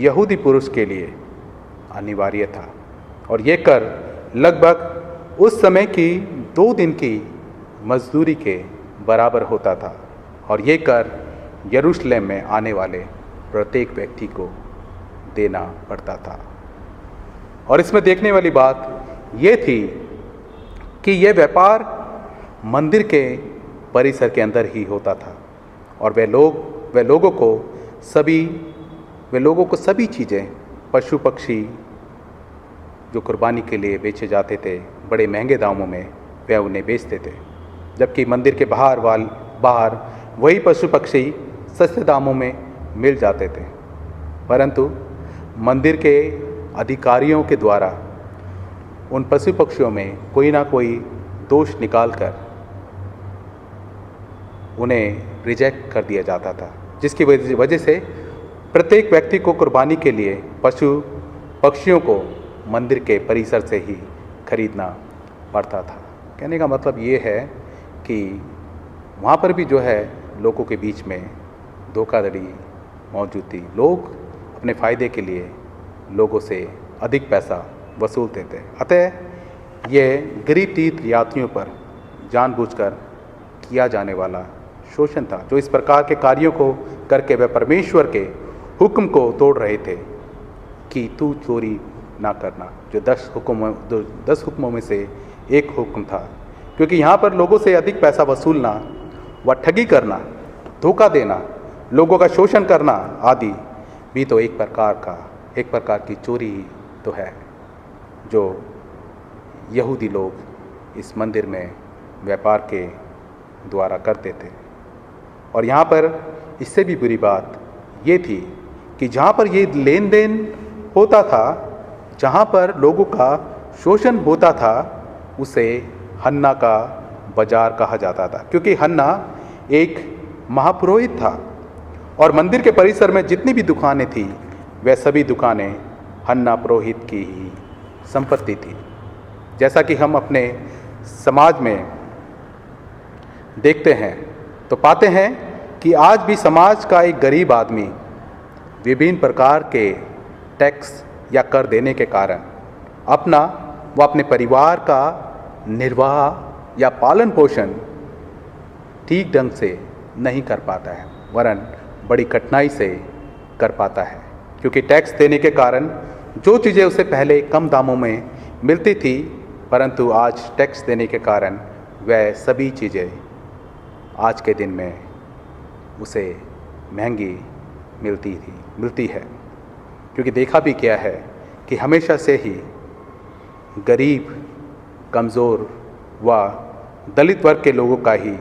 यहूदी पुरुष के लिए अनिवार्य था। और ये कर लगभग उस समय की 2 दिन की मजदूरी के बराबर होता था, और ये कर यरूशलेम में आने वाले प्रत्येक व्यक्ति को देना पड़ता था। और इसमें देखने वाली बात ये थी कि यह व्यापार मंदिर के परिसर के अंदर ही होता था, और वे लोगों को सभी चीज़ें, पशु पक्षी जो कुर्बानी के लिए बेचे जाते थे बड़े महंगे दामों में वह उन्हें बेचते थे, जबकि मंदिर के बाहर वही पशु पक्षी सस्ते दामों में मिल जाते थे। परंतु मंदिर के अधिकारियों के द्वारा उन पशु पक्षियों में कोई ना कोई दोष निकालकर उन्हें रिजेक्ट कर दिया जाता था, जिसकी वजह से प्रत्येक व्यक्ति को कुर्बानी के लिए पशु पक्षियों को मंदिर के परिसर से ही खरीदना पड़ता था। कहने का मतलब ये है कि वहाँ पर भी जो है लोगों के बीच में धोखाधड़ी मौजूद थी। लोग अपने फ़ायदे के लिए लोगों से अधिक पैसा वसूलते थे। अतः ये गरीब तीर्थ यात्रियों पर जानबूझकर किया जाने वाला शोषण था, जो इस प्रकार के कार्यों को करके वे परमेश्वर के हुक्म को तोड़ रहे थे कि तू चोरी ना करना, जो 10 हुक्मों में से एक हुक्म था। क्योंकि यहाँ पर लोगों से अधिक पैसा वसूलना व ठगी करना, धोखा देना, लोगों का शोषण करना आदि भी तो एक प्रकार की चोरी ही तो है, जो यहूदी लोग इस मंदिर में व्यापार के द्वारा करते थे। और यहाँ पर इससे भी बुरी बात ये थी कि जहाँ पर ये लेन देन होता था, जहाँ पर लोगों का शोषण होता था, उसे हन्ना का बाजार कहा जाता था, क्योंकि हन्ना एक महापुरोहित था और मंदिर के परिसर में जितनी भी दुकानें थी वह सभी दुकानें हन्ना पुरोहित की ही संपत्ति थी। जैसा कि हम अपने समाज में देखते हैं तो पाते हैं कि आज भी समाज का एक गरीब आदमी विभिन्न प्रकार के टैक्स या कर देने के कारण अपना व अपने परिवार का निर्वाह या पालन पोषण ठीक ढंग से नहीं कर पाता है, वरन बड़ी कठिनाई से कर पाता है। क्योंकि टैक्स देने के कारण जो चीज़ें उसे पहले कम दामों में मिलती थी, परंतु आज टैक्स देने के कारण वह सभी चीज़ें आज के दिन में उसे महंगी मिलती है। क्योंकि देखा भी क्या है कि हमेशा से ही गरीब, कमज़ोर व दलित वर्ग के लोगों का ही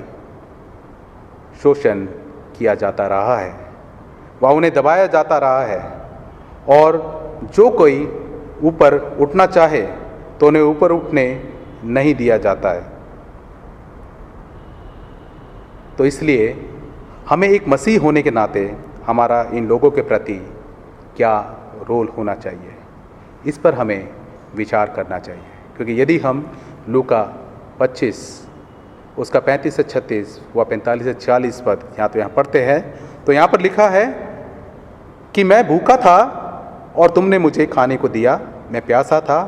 शोषण किया जाता रहा है व उन्हें दबाया जाता रहा है, और जो कोई ऊपर उठना चाहे तो उन्हें ऊपर उठने नहीं दिया जाता है। तो इसलिए हमें एक मसीह होने के नाते हमारा इन लोगों के प्रति क्या रोल होना चाहिए, इस पर हमें विचार करना चाहिए। क्योंकि यदि हम लूका 25 उसका 35 से 36 व 45 से 46 पद यहाँ पढ़ते हैं, तो यहाँ पर लिखा है कि मैं भूखा था और तुमने मुझे खाने को दिया, मैं प्यासा था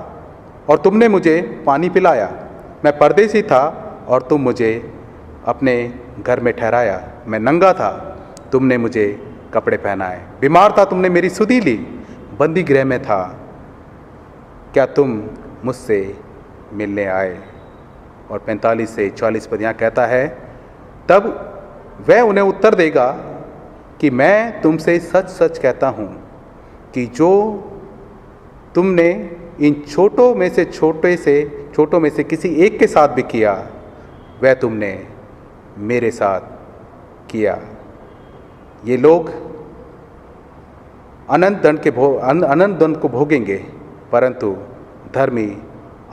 और तुमने मुझे पानी पिलाया, मैं परदेसी था और तुम मुझे अपने घर में ठहराया, मैं नंगा था तुमने मुझे कपड़े पहनाए, बीमार था तुमने मेरी सुधि ली, बंदी गृह में था क्या तुम मुझसे मिलने आए। और 45 से 40 पद यहाँ कहता है, तब वह उन्हें उत्तर देगा कि मैं तुमसे सच सच कहता हूँ कि जो तुमने इन छोटों में से किसी एक के साथ भी किया, वह तुमने मेरे साथ किया। ये लोग अनंत दंड को भोगेंगे, परंतु धर्मी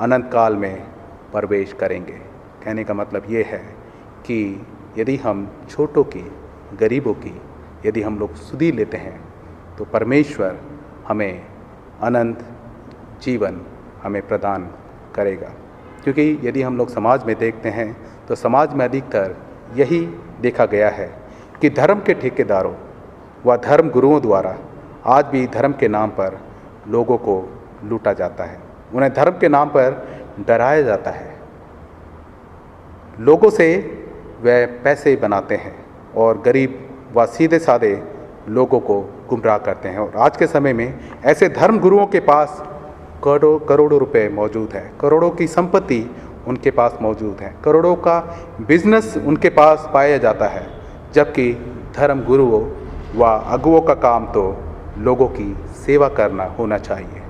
अनंत काल में प्रवेश करेंगे। कहने का मतलब ये है कि यदि हम छोटों की, गरीबों की यदि हम लोग सुधि लेते हैं तो परमेश्वर हमें अनंत जीवन हमें प्रदान करेगा। क्योंकि यदि हम लोग समाज में देखते हैं तो समाज में अधिकतर यही देखा गया है कि धर्म के ठेकेदारों व धर्म गुरुओं द्वारा आज भी धर्म के नाम पर लोगों को लूटा जाता है, उन्हें धर्म के नाम पर डराया जाता है। लोगों से वह पैसे बनाते हैं और गरीब व सीधे साधे लोगों को गुमराह करते हैं। और आज के समय में ऐसे धर्म गुरुओं के पास करोड़ों रुपए मौजूद है, करोड़ों की संपत्ति उनके पास मौजूद है, करोड़ों का बिजनेस उनके पास पाया जाता है, जबकि धर्म गुरुओं व अगुओं का काम तो लोगों की सेवा करना होना चाहिए,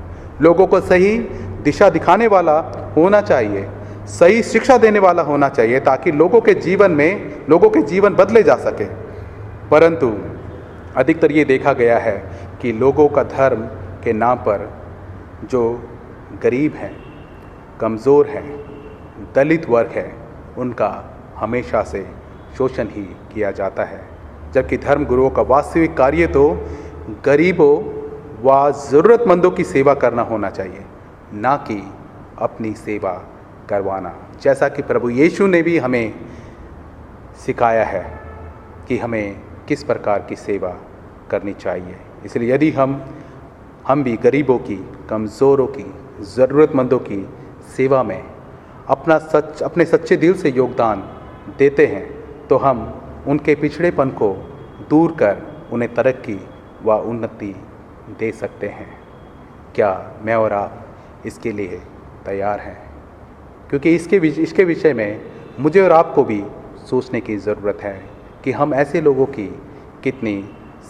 लोगों को सही दिशा दिखाने वाला होना चाहिए, सही शिक्षा देने वाला होना चाहिए, ताकि लोगों के जीवन बदले जा सके। परंतु अधिकतर ये देखा गया है कि लोगों का धर्म के नाम पर जो गरीब हैं, कमज़ोर हैं, दलित वर्ग है, उनका हमेशा से शोषण ही किया जाता है। जबकि धर्म गुरुओं का वास्तविक कार्य तो गरीबों व ज़रूरतमंदों की सेवा करना होना चाहिए, ना कि अपनी सेवा करवाना। जैसा कि प्रभु यीशु ने भी हमें सिखाया है कि हमें किस प्रकार की सेवा करनी चाहिए। इसलिए यदि हम भी गरीबों की, कमज़ोरों की, ज़रूरतमंदों की सेवा में अपने सच्चे दिल से योगदान देते हैं, तो हम उनके पिछड़ेपन को दूर कर उन्हें तरक्की व उन्नति दे सकते हैं। क्या मैं और आप इसके लिए तैयार हैं? क्योंकि इसके विषय में मुझे और आपको भी सोचने की ज़रूरत है कि हम ऐसे लोगों की कितनी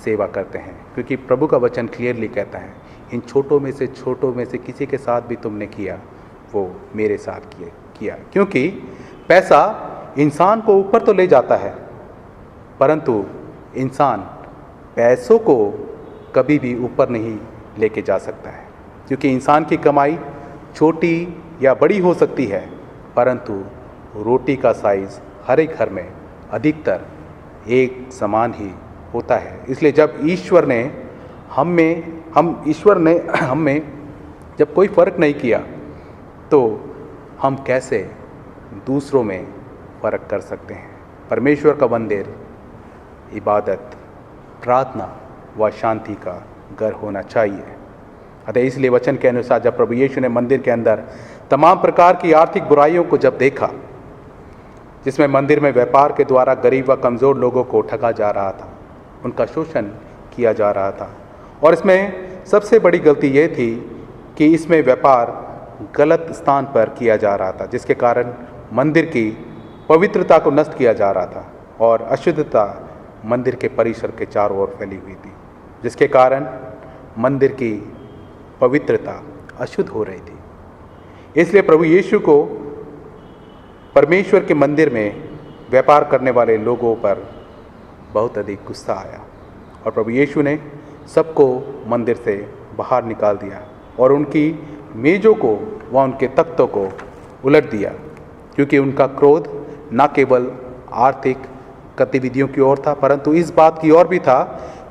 सेवा करते हैं। क्योंकि प्रभु का वचन क्लियरली कहता है, इन छोटों में से किसी के साथ भी तुमने किया, वो मेरे साथ किया। क्योंकि पैसा इंसान को ऊपर तो ले जाता है, परंतु इंसान पैसों को कभी भी ऊपर नहीं लेके जा सकता है। क्योंकि इंसान की कमाई छोटी या बड़ी हो सकती है, परंतु रोटी का साइज़ हर एक घर में अधिकतर एक समान ही होता है। इसलिए जब ईश्वर ने हम में जब कोई फ़र्क नहीं किया, तो हम कैसे दूसरों में फ़र्क कर सकते हैं? परमेश्वर का मंदिर इबादत, प्रार्थना व शांति का घर होना चाहिए। अतः इसलिए वचन के अनुसार जब प्रभु यीशु ने मंदिर के अंदर तमाम प्रकार की आर्थिक बुराइयों को जब देखा, जिसमें मंदिर में व्यापार के द्वारा गरीब व कमज़ोर लोगों को ठगा जा रहा था, उनका शोषण किया जा रहा था, और इसमें सबसे बड़ी गलती ये थी कि इसमें व्यापार गलत स्थान पर किया जा रहा था, जिसके कारण मंदिर की पवित्रता को नष्ट किया जा रहा था और अशुद्धता मंदिर के परिसर के चारों ओर फैली हुई थी, जिसके कारण मंदिर की पवित्रता अशुद्ध हो रही थी। इसलिए प्रभु यीशु को परमेश्वर के मंदिर में व्यापार करने वाले लोगों पर बहुत अधिक गुस्सा आया और प्रभु यीशु ने सबको मंदिर से बाहर निकाल दिया और उनकी मेज़ों को व उनके तख्तों को उलट दिया, क्योंकि उनका क्रोध न केवल आर्थिक गतिविधियों की ओर था, परंतु इस बात की ओर भी था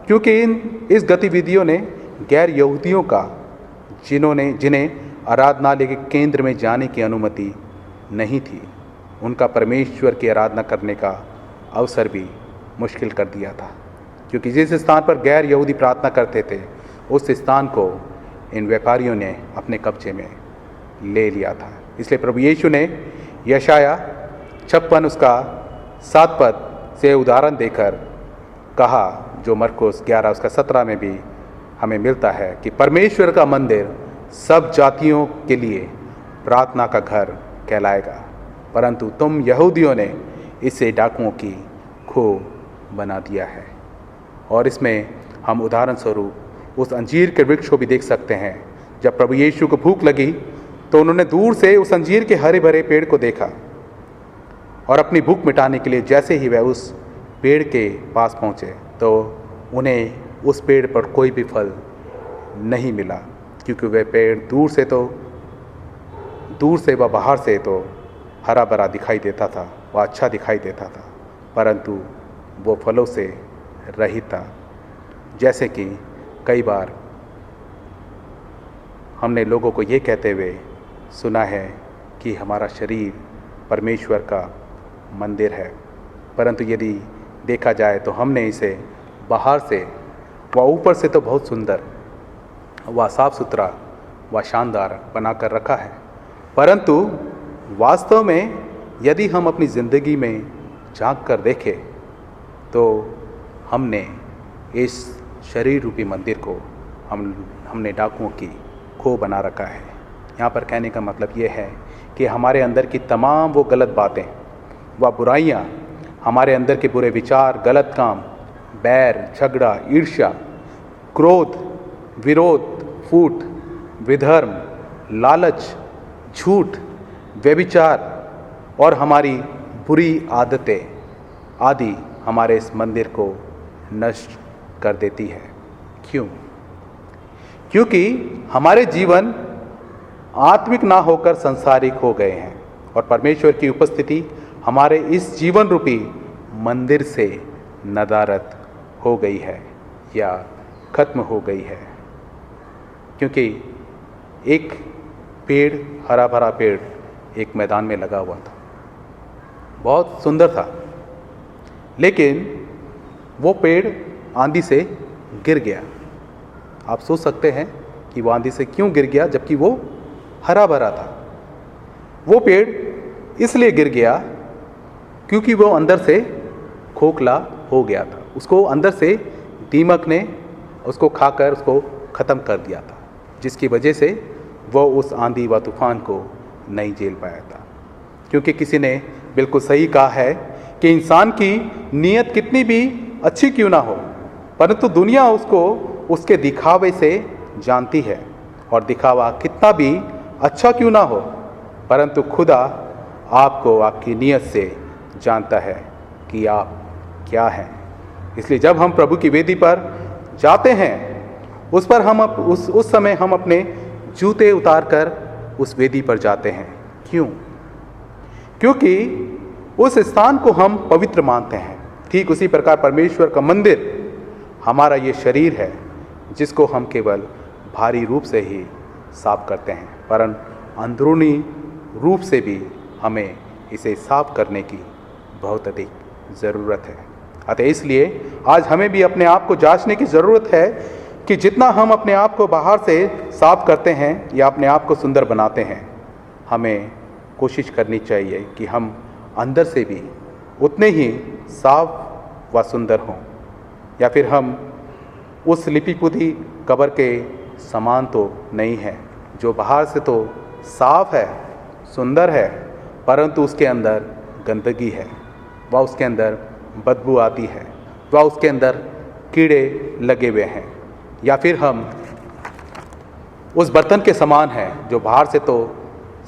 क्योंकि इस गतिविधियों ने गैर यहूदियों का, जिन्हें आराधनालय के केंद्र में जाने की अनुमति नहीं थी, उनका परमेश्वर की आराधना करने का अवसर भी मुश्किल कर दिया था। क्योंकि जिस स्थान पर गैर यहूदी प्रार्थना करते थे, उस स्थान को इन व्यापारियों ने अपने कब्जे में ले लिया था। इसलिए प्रभु यीशु ने यशाया 56 उसका 7 पद से उदाहरण देकर कहा, जो मरकुस 11 उसका 17 में भी हमें मिलता है कि परमेश्वर का मंदिर सब जातियों के लिए प्रार्थना का घर कहलाएगा, परंतु तुम यहूदियों ने इसे डाकुओं की खो बना दिया है। और इसमें हम उदाहरण स्वरूप उस अंजीर के वृक्ष को भी देख सकते हैं। जब प्रभु यीशु को भूख लगी तो उन्होंने दूर से उस अंजीर के हरे भरे पेड़ को देखा और अपनी भूख मिटाने के लिए जैसे ही वह उस पेड़ के पास पहुँचे तो उन्हें उस पेड़ पर कोई भी फल नहीं मिला, क्योंकि वह पेड़ दूर से व बाहर से तो हरा भरा दिखाई देता था, वह अच्छा दिखाई देता था, परंतु वो फलों से रहित था। जैसे कि कई बार हमने लोगों को ये कहते हुए सुना है कि हमारा शरीर परमेश्वर का मंदिर है, परंतु यदि देखा जाए तो हमने इसे बाहर से व ऊपर से तो बहुत सुंदर व साफ सुथरा व शानदार बनाकर रखा है, परंतु वास्तव में यदि हम अपनी ज़िंदगी में झांक कर देखें तो हमने इस शरीर रूपी मंदिर को हमने डाकुओं की खो बना रखा है। यहाँ पर कहने का मतलब ये है कि हमारे अंदर की तमाम वो गलत बातें व बुराइयाँ, हमारे अंदर के बुरे विचार, गलत काम, बैर, झगड़ा, ईर्ष्या, क्रोध, विरोध, फूट, विधर्म, लालच, झूठ, व्यभिचार और हमारी बुरी आदतें आदि हमारे इस मंदिर को नष्ट कर देती है। क्यों? क्योंकि हमारे जीवन आत्मिक ना होकर सांसारिक हो गए हैं और परमेश्वर की उपस्थिति हमारे इस जीवन रूपी मंदिर से नदारद हो गई है या खत्म हो गई है। क्योंकि एक पेड़, हरा भरा पेड़ एक मैदान में लगा हुआ था, बहुत सुंदर था, लेकिन वो पेड़ आंधी से गिर गया। आप सोच सकते हैं कि वो आंधी से क्यों गिर गया जबकि वो हरा भरा था। वो पेड़ इसलिए गिर गया क्योंकि वो अंदर से खोखला हो गया था। उसको अंदर से दीमक ने उसको खाकर उसको ख़त्म कर दिया था, जिसकी वजह से वो उस आंधी व तूफान को नहीं झेल पाया था। क्योंकि किसी ने बिल्कुल सही कहा है कि इंसान की नीयत कितनी भी अच्छी क्यों ना हो, परंतु दुनिया उसको उसके दिखावे से जानती है, और दिखावा कितना भी अच्छा क्यों ना हो, परंतु खुदा आपको आपकी नीयत से जानता है कि आप क्या हैं। इसलिए जब हम प्रभु की वेदी पर जाते हैं, उस पर हम उस समय हम अपने जूते उतार कर उस वेदी पर जाते हैं। क्यों? क्योंकि उस स्थान को हम पवित्र मानते हैं। ठीक उसी प्रकार परमेश्वर का मंदिर हमारा ये शरीर है, जिसको हम केवल भारी रूप से ही साफ करते हैं, परंतु अंदरूनी रूप से भी हमें इसे साफ करने की बहुत अधिक ज़रूरत है। अतः इसलिए आज हमें भी अपने आप को जांचने की ज़रूरत है कि जितना हम अपने आप को बाहर से साफ करते हैं या अपने आप को सुंदर बनाते हैं, हमें कोशिश करनी चाहिए कि हम अंदर से भी उतने ही साफ व सुंदर हों, या फिर हम उस लिपि पुती कब्र के समान तो नहीं है, जो बाहर से तो साफ है, सुंदर है, परंतु उसके अंदर गंदगी है, व उसके अंदर बदबू आती है, व उसके अंदर कीड़े लगे हुए हैं। या फिर हम उस बर्तन के समान हैं जो बाहर से तो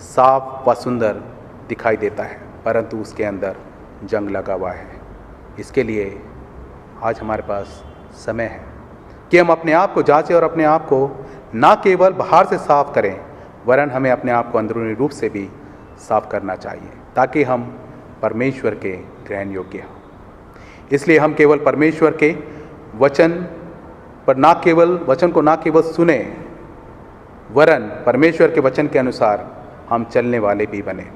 साफ व सुंदर दिखाई देता है, परंतु उसके अंदर जंग लगा हुआ है। इसके लिए आज हमारे पास समय है कि हम अपने आप को जांचें और अपने आप को ना केवल बाहर से साफ करें, वरन हमें अपने आप को अंदरूनी रूप से भी साफ करना चाहिए, ताकि हम परमेश्वर के ग्रहण योग्य हों। इसलिए हम केवल परमेश्वर के वचन पर वचन को ना केवल सुने, वरन परमेश्वर के वचन के अनुसार हम चलने वाले भी बने।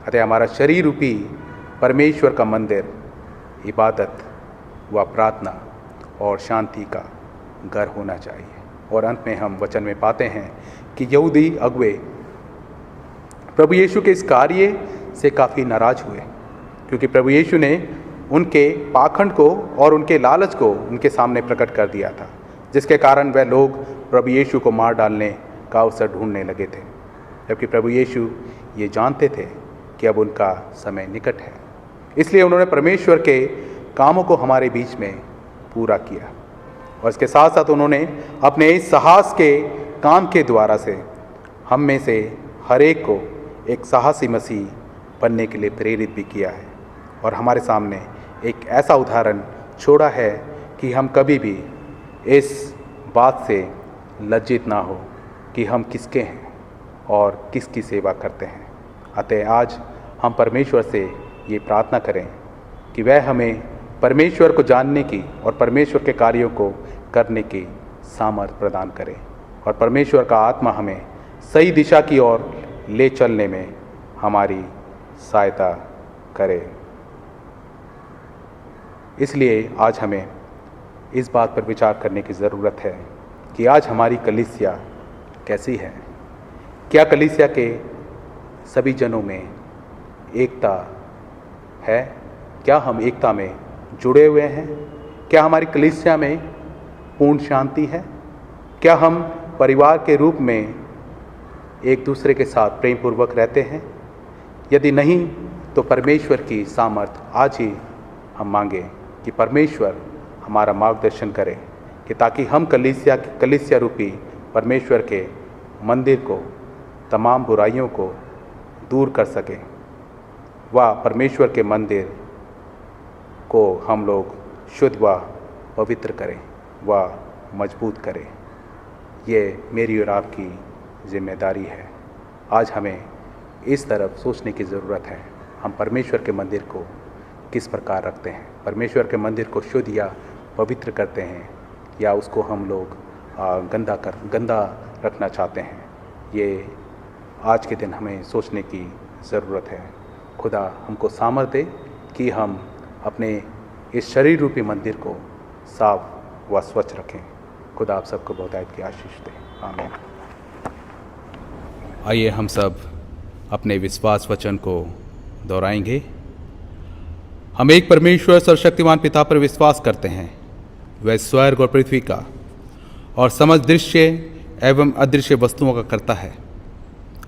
अतः हमारा शरीर रूपी परमेश्वर का मंदिर इबादत व प्रार्थना और शांति का घर होना चाहिए। और अंत में हम वचन में पाते हैं कि यहूदी अगुवे प्रभु यीशु के इस कार्य से काफ़ी नाराज हुए, क्योंकि प्रभु यीशु ने उनके पाखंड को और उनके लालच को उनके सामने प्रकट कर दिया था, जिसके कारण वह लोग प्रभु यीशु को मार डालने का अवसर ढूंढने लगे थे, जबकि प्रभु यीशु ये जानते थे कि अब उनका समय निकट है। इसलिए उन्होंने परमेश्वर के कामों को हमारे बीच में पूरा किया, और इसके साथ साथ उन्होंने अपने इस साहस के काम के द्वारा से हम में से हर एक को एक साहसी मसीह बनने के लिए प्रेरित भी किया है, और हमारे सामने एक ऐसा उदाहरण छोड़ा है कि हम कभी भी इस बात से लज्जित ना हो कि हम किसके हैं और किसकी सेवा करते हैं। अतः आज हम परमेश्वर से ये प्रार्थना करें कि वह हमें परमेश्वर को जानने की और परमेश्वर के कार्यों को करने की सामर्थ्य प्रदान करे, और परमेश्वर का आत्मा हमें सही दिशा की ओर ले चलने में हमारी सहायता करे। इसलिए आज हमें इस बात पर विचार करने की ज़रूरत है कि आज हमारी कलीसिया कैसी है। क्या कलीसिया के सभी जनों में एकता है? क्या हम एकता में जुड़े हुए हैं? क्या हमारी कलीसिया में पूर्ण शांति है? क्या हम परिवार के रूप में एक दूसरे के साथ प्रेम पूर्वक रहते हैं? यदि नहीं, तो परमेश्वर की सामर्थ आज ही हम मांगे कि परमेश्वर हमारा मार्गदर्शन करे, कि ताकि हम कलीसिया रूपी परमेश्वर के मंदिर को तमाम बुराइयों को दूर कर सकें, व परमेश्वर के मंदिर को हम लोग शुद्ध व पवित्र करें व मजबूत करें। ये मेरी और आपकी जिम्मेदारी है। आज हमें इस तरफ सोचने की ज़रूरत है, हम परमेश्वर के मंदिर को किस प्रकार रखते हैं, परमेश्वर के मंदिर को शुद्ध या पवित्र करते हैं या उसको हम लोग गंदा रखना चाहते हैं। ये आज के दिन हमें सोचने की ज़रूरत है। खुदा हमको सामर्थ्य दे कि हम अपने इस शरीर रूपी मंदिर को साफ व स्वच्छ रखें। खुदा आप सबको बहुतायत की आशीष दे। आमीन। आइए हम सब अपने विश्वास वचन को दोहराएंगे। हम एक परमेश्वर सर्वशक्तिमान पिता पर विश्वास करते हैं, वह स्वर्ग और पृथ्वी का और समस्त दृश्य एवं अदृश्य वस्तुओं का करता है।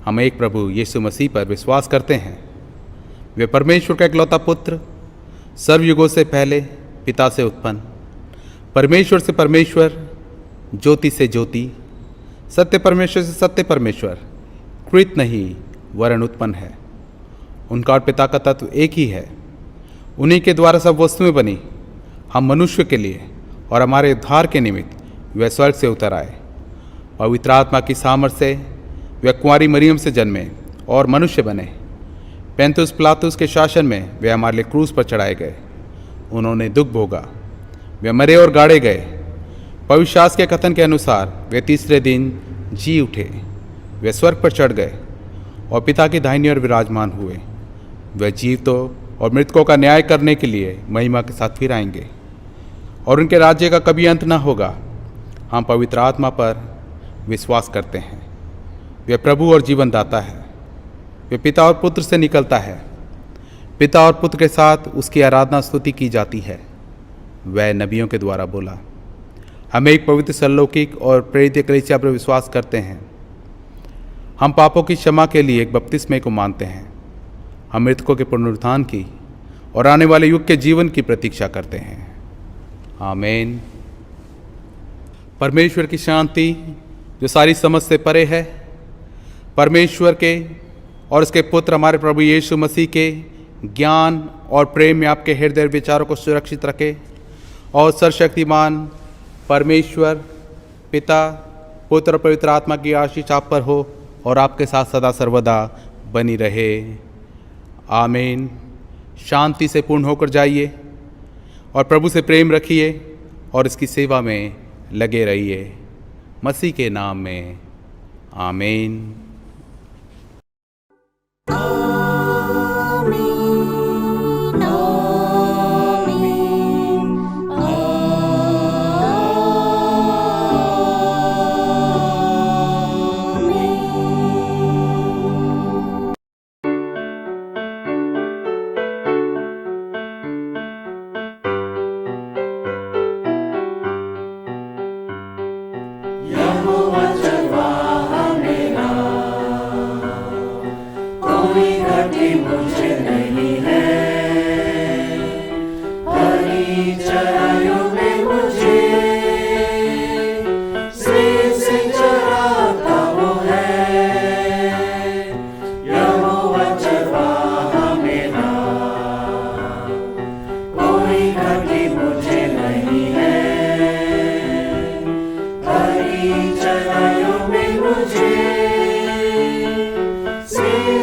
हम एक प्रभु यीशु मसीह पर विश्वास करते हैं, वे परमेश्वर का इकलौता पुत्र, सर्वयुगों से पहले पिता से उत्पन्न, परमेश्वर से परमेश्वर, ज्योति से ज्योति, सत्य परमेश्वर से सत्य परमेश्वर, कृत नहीं वरन उत्पन्न है। उनका और पिता का तत्व एक ही है। उन्हीं के द्वारा सब वस्तुएं बनी। हम मनुष्य के लिए और हमारे उद्धार के निमित्त वे स्वर्ग से उतर आए। पवित्र आत्मा की सामर्थ्य से वे कुंवारी मरियम से जन्मे और मनुष्य बने। पैंतुस पिलातुस के शासन में वे हमारे लिए क्रूस पर चढ़ाए गए। उन्होंने दुख भोगा, वे मरे और गाड़े गए। पवित्र शास्त्र के कथन के अनुसार वे तीसरे दिन जी उठे। वे स्वर्ग पर चढ़ गए और पिता की दाहिनी ओर विराजमान हुए। वे जीवितों और मृतकों का न्याय करने के लिए महिमा के साथ फिर आएंगे और उनके राज्य का कभी अंत न होगा। हम पवित्र आत्मा पर विश्वास करते हैं, वे प्रभु और जीवन दाता है। वे पिता और पुत्र से निकलता है। पिता और पुत्र के साथ उसकी आराधना स्तुति की जाती है। वह नबियों के द्वारा बोला। हम एक पवित्र सरलौकिक और प्रेरित कलीसिया पर विश्वास करते हैं। हम पापों की क्षमा के लिए एक बपतिस्मे को मानते हैं। हम मृतकों के पुनरुत्थान की और आने वाले युग के जीवन की प्रतीक्षा करते हैं। आमीन। परमेश्वर की शांति जो सारी समझ से परे है, परमेश्वर के और उसके पुत्र हमारे प्रभु यीशु मसीह के ज्ञान और प्रेम में आपके हृदय और विचारों को सुरक्षित रखे और सर्वशक्तिमान परमेश्वर पिता, पुत्र और पवित्र आत्मा की आशीष आप पर हो और आपके साथ सदा सर्वदा बनी रहे। आमीन। शांति से पूर्ण होकर जाइए और प्रभु से प्रेम रखिए और इसकी सेवा में लगे रहिए। मसीह के नाम में आमीन।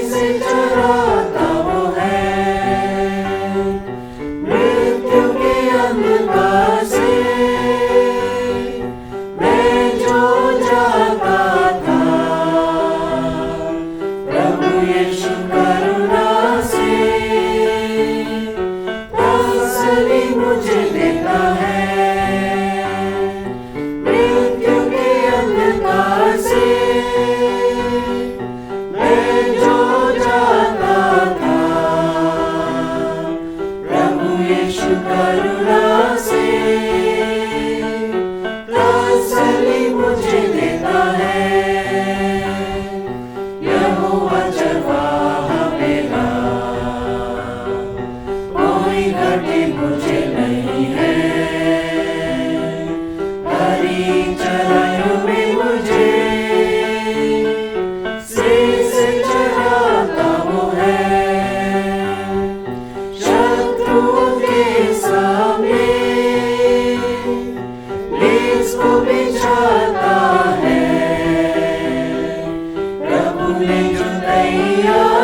से चराता वो मैया